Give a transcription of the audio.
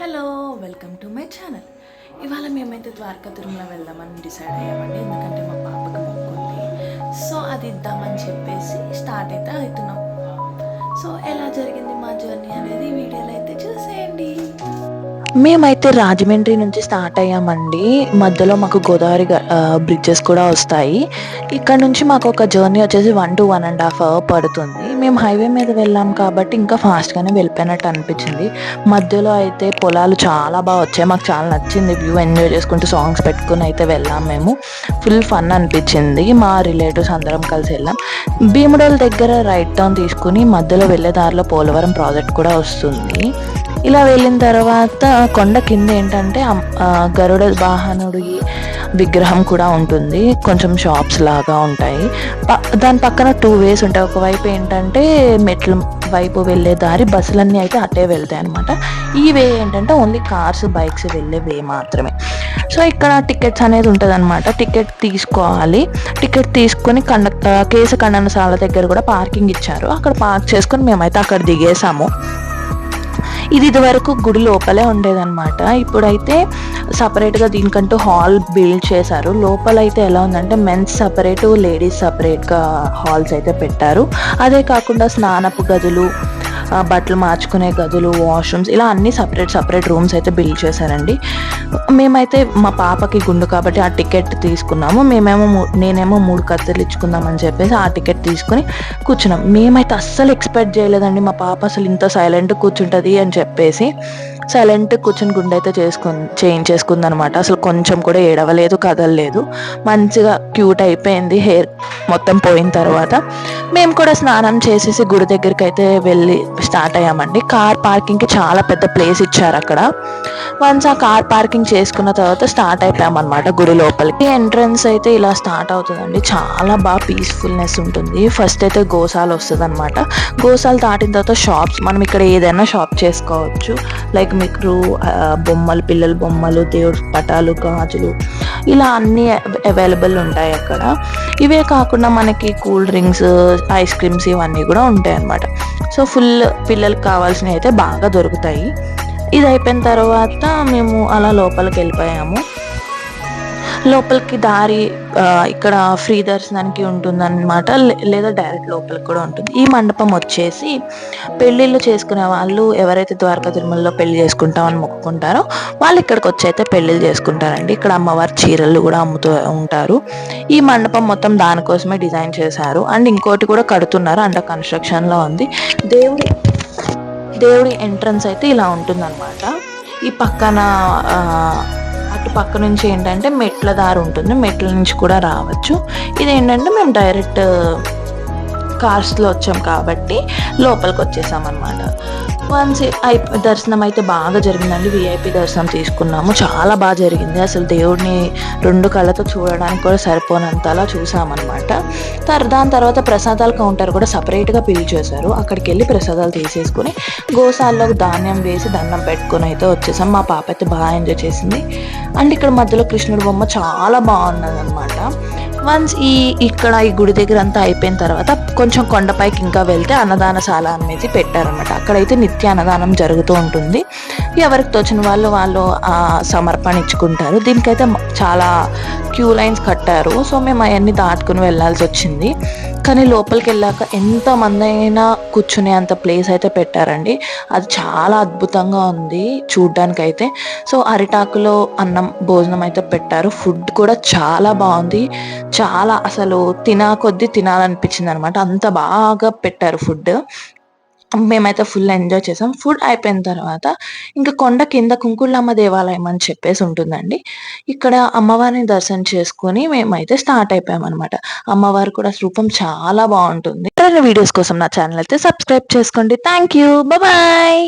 Hello, welcome to my channel. ఇవాళ మేమైతే ద్వారకా తిరుమల వెళ్దామని డిసైడ్ అయ్యామండి. ఎందుకంటే మా పాపకి మొక్కుంది. సో అది ఇద్దామని చెప్పేసి స్టార్ట్ అయితే అవుతున్నాం. సో ఎలా జరిగింది మా జర్నీ అనేది వీడియోలో అయితే చూసేయండి. మేమైతే రాజమండ్రి నుంచి స్టార్ట్ అయ్యామండి. మధ్యలో మాకు గోదావరి బ్రిడ్జెస్ కూడా వస్తాయి. ఇక్కడ నుంచి మాకు ఒక జర్నీ వచ్చేసి 1 to 1.5 hours పడుతుంది. మేము హైవే మీద వెళ్ళాం కాబట్టి ఇంకా ఫాస్ట్గానే వెళ్ళిపోయినట్టు అనిపించింది. మధ్యలో అయితే పొలాలు చాలా బాగా వచ్చాయి. మాకు చాలా నచ్చింది. వ్యూ ఎంజాయ్ చేసుకుంటూ సాంగ్స్ పెట్టుకుని అయితే వెళ్ళాం. మేము ఫుల్ ఫన్ అనిపించింది. మా రిలేటివ్స్ అందరం కలిసి వెళ్ళాం. భీముడోల దగ్గర రైట్ టర్న్ తీసుకుని మధ్యలో వెళ్ళే దారిలో పోలవరం ప్రాజెక్ట్ కూడా వస్తుంది. ఇలా వెళ్ళిన తర్వాత కొండ కింద ఏంటంటే గరుడ వాహనుడి విగ్రహం కూడా ఉంటుంది. కొంచెం షాప్స్ లాగా ఉంటాయి. దాని పక్కన 2 ways ఉంటాయి. ఒకవైపు ఏంటంటే మెట్ల వైపు వెళ్ళే దారి, బస్సులన్నీ అయితే అటే వెళ్తాయి అనమాట. ఈ వే ఏంటంటే ఓన్లీ కార్స్ బైక్స్ వెళ్ళే వే మాత్రమే. సో ఇక్కడ టికెట్స్ అనేది ఉంటుంది అనమాట. టికెట్ తీసుకోవాలి. టికెట్ తీసుకొని కేసు ఖండనశాల దగ్గర కూడా పార్కింగ్ ఇచ్చారు. అక్కడ పార్క్ చేసుకొని మేమైతే అక్కడ దిగేసాము. ఇది వరకు గుడి లోపలే ఉండేదన్నమాట. ఇప్పుడైతే సపరేట్గా దీనికంటూ హాల్ బిల్డ్ చేశారు. లోపలైతే ఎలా ఉందంటే మెన్స్ సపరేటు, లేడీస్ సపరేట్గా హాల్స్ అయితే పెట్టారు. అదే కాకుండా స్నానపు గదులు, బట్టలు మార్చుకునే గదులు, వాష్రూమ్స్, ఇలా అన్ని సపరేట్ రూమ్స్ అయితే బిల్డ్ చేశారండి. మేమైతే మా పాపకి గుండు కాబట్టి ఆ టికెట్ తీసుకున్నాము. నేనేమో 3 కత్తులు ఇచ్చుకుందామని చెప్పేసి ఆ టికెట్ తీసుకుని కూర్చున్నాం. మేమైతే అస్సలు ఎక్స్పెక్ట్ చేయలేదండి మా పాప అసలు ఇంత సైలెంట్ కూర్చుంటుంది అని చెప్పేసి. సైలెంట్ కూర్చుని గుండె అయితే చేయించేసుకుంది అనమాట. అసలు కొంచెం కూడా ఏడవలేదు, కదలలేదు. మంచిగా క్యూట్ అయిపోయింది. హెయిర్ మొత్తం పోయిన తర్వాత మేము కూడా స్నానం చేసేసి గుడి దగ్గరికి అయితే వెళ్ళి స్టార్ట్ అయ్యామండి. కార్ పార్కింగ్కి చాలా పెద్ద ప్లేస్ ఇచ్చారు అక్కడ. వన్స్ ఆ కార్ పార్కింగ్ చేసుకున్న తర్వాత స్టార్ట్ అయిపోయామన్నమాట గుడి లోపలికి. ఎంట్రన్స్ అయితే ఇలా స్టార్ట్ అవుతుందండి. చాలా బాగా పీస్ఫుల్నెస్ ఉంటుంది. ఫస్ట్ అయితే గోశాల వస్తుంది అనమాట. గోశాల దాటిన తర్వాత షాప్స్, మనం ఇక్కడ ఏదైనా షాప్ చేసుకోవచ్చు. లైక్ మీకు బొమ్మలు, పిల్లల బొమ్మలు, దేవుడి పటాలు, గాజులు, ఇలా అన్నీ అవైలబుల్ ఉంటాయి అక్కడ. ఇవే కాకుండా మనకి కూల్ డ్రింక్స్, ఐస్ క్రీమ్స్ ఇవన్నీ కూడా ఉంటాయి అన్నమాట. సో ఫుల్ పిల్లలకు కావాల్సినవి అయితే బాగా దొరుకుతాయి. ఇది అయిపోయిన తర్వాత మేము అలా లోపలికి వెళ్ళిపోయాము. లోపలికి దారి ఇక్కడ ఫ్రీ దర్శనానికి ఉంటుందన్నమాట, లేదా డైరెక్ట్ లోపలికి కూడా ఉంటుంది. ఈ మండపం వచ్చేసి పెళ్ళిళ్ళు చేసుకునే వాళ్ళు ఎవరైతే ద్వారకా తిరుమలలో పెళ్లి చేసుకుంటామని మొక్కుకుంటారో వాళ్ళు ఇక్కడికి వచ్చి అయితే పెళ్ళిళ్ళు చేసుకుంటారండి. ఇక్కడ అమ్మవారి చీరలు కూడా అమ్ముతూ ఉంటారు. ఈ మండపం మొత్తం దానికోసమే డిజైన్ చేశారు. అండ్ ఇంకోటి కూడా కడుతున్నారు, అండర్ కన్స్ట్రక్షన్లో ఉంది. దేవుడి ఎంట్రన్స్ అయితే ఇలా ఉంటుందన్నమాట. ఈ పక్కన అటు పక్క నుంచి ఏంటంటే మెట్ల దారి ఉంటుంది. మెట్ల నుంచి కూడా రావచ్చు. ఇదేంటంటే మేము డైరెక్ట్ కార్స్లో వచ్చాం కాబట్టి లోపలికి వచ్చేసాం అనమాట. వన్స్ దర్శనం అయితే బాగా జరిగిందండి. విఐపి దర్శనం తీసుకున్నాము. చాలా బాగా జరిగింది. అసలు దేవుడిని 2 కళ్ళతో చూడడానికి కూడా సరిపోనంతలా చూసామన్నమాట. దాని తర్వాత ప్రసాదాల కౌంటర్ కూడా సపరేట్గా బిల్ చేశారు. అక్కడికి వెళ్ళి ప్రసాదాలు తీసేసుకుని గోశాలలో ధాన్యం వేసి దండం పెట్టుకుని అయితే వచ్చేసాం. మా పాప అయితే బాగా ఎంజాయ్ చేసింది. అండ్ ఇక్కడ మధ్యలో కృష్ణుడి బొమ్మ చాలా బాగున్నది అనమాట. వన్స్ ఇక్కడ ఈ గుడి దగ్గర అంతా అయిపోయిన తర్వాత కొంచెం కొండపైకి ఇంకా వెళ్తే అన్నదానశాల అనేది పెట్టారనమాట. అక్కడైతే నిత్య అన్నదానం జరుగుతూ ఉంటుంది. ఎవరికి తోచిన వాళ్ళు సమర్పణ ఇచ్చుకుంటారు. దీనికైతే చాలా క్యూ లైన్స్ కట్టారు. సో మేము అవన్నీ దాటుకుని వెళ్ళాల్సి వచ్చింది. కానీ లోపలికి వెళ్ళాక ఎంతమంది అయినా కూర్చునే అంత ప్లేస్ అయితే పెట్టారండి. అది చాలా అద్భుతంగా ఉంది చూడ్డానికైతే. సో అరిటాకులో అన్నం భోజనం అయితే పెట్టారు. ఫుడ్ కూడా చాలా బాగుంది. చాలా అసలు కొద్దీ తినాలనిపించింది అనమాట. అంత బాగా పెట్టారు ఫుడ్. మేమైతే ఫుల్ ఎంజాయ్ చేసాం. ఫుడ్ అయిపోయిన తర్వాత ఇంకా కొండ కింద కుంకుళ్ళమ్మ దేవాలయం అని చెప్పేసి ఉంటుందండి. ఇక్కడ అమ్మవారిని దర్శనం చేసుకుని మేమైతే స్టార్ట్ అయిపోయామన్నమాట. అమ్మవారు కూడా రూపం చాలా బాగుంటుంది. వీడియోస్ కోసం నా ఛానల్ అయితే సబ్స్క్రైబ్ చేసుకోండి. Thank you. బాయ్.